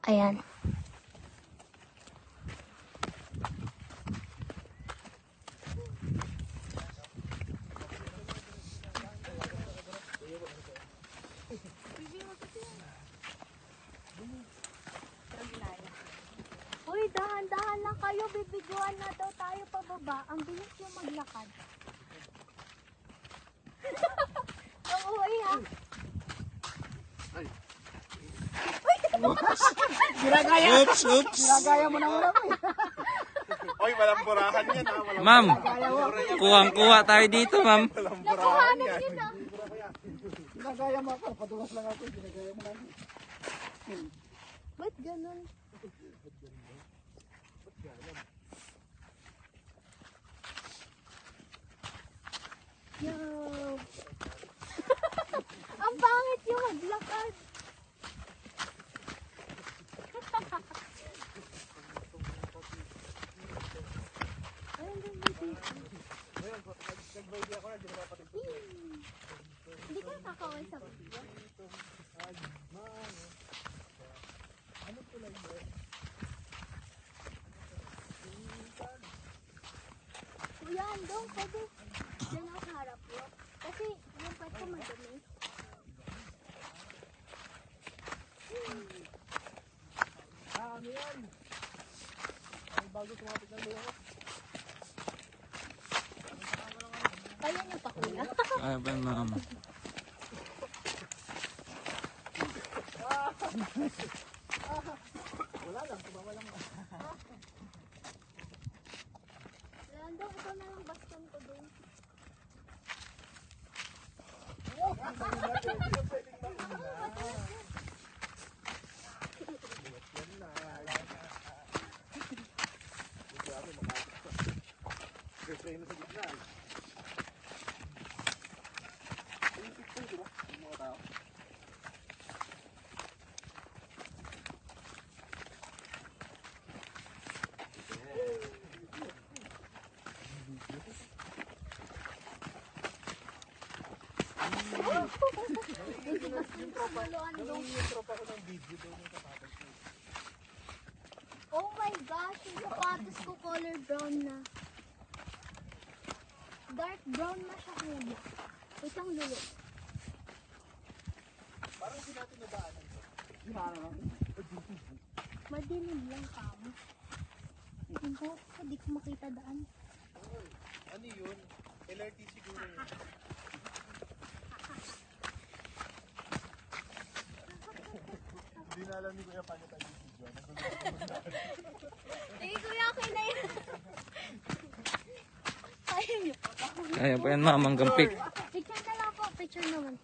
Ayan. Uy, dahan-dahan lang kayo. Bibiguan na daw tayo pababa. Ang bilis yung maglakad. Ang uwi ha. Oops, oops. Ginagaya mo na ulam eh. Oy, walang burahan yan ha. Walang Ma'am, kuwang-kuha tayo dito, ma'am. Nakuhanan yun ah. Ginagaya mo ako. Padulas lang ako. Ginagaya mo lang. Ba't ganun? Yo. Ang pangit yung maglakad. Hindi ka nakakaway sa video. Kuya, andong pwede. Diyan ako sa harap mo. Kasi yung pwede ko madumi. Ano yan? Ay, bago tumapit ng luwa ko. Kaya niyo pa kuya. Ay, ba, ma'am? Wala lang. Tumawa lang. Lando, ito na lang baston ko dun. Gusto yun sa gitna. Ayun, picture, di ba? Yung mga tao. Yung tropa ko ng video doon yung kapatid ko. Oh my gosh, yung sapatos ko color brown na. Dark brown na siya kuya. Wait lang lulo. Parang hindi natin nadaanan to. Madilim lang kamo. Hindi ko makita daan. Ano yun? LRT siguro yun. Hindi na alam ni Kuya paano tayo video. Sige kuya, okay na yun. Kaya niyo pa ba? Kaya pa yan, ma'am, hanggang pick. Picture na lang po, picture naman.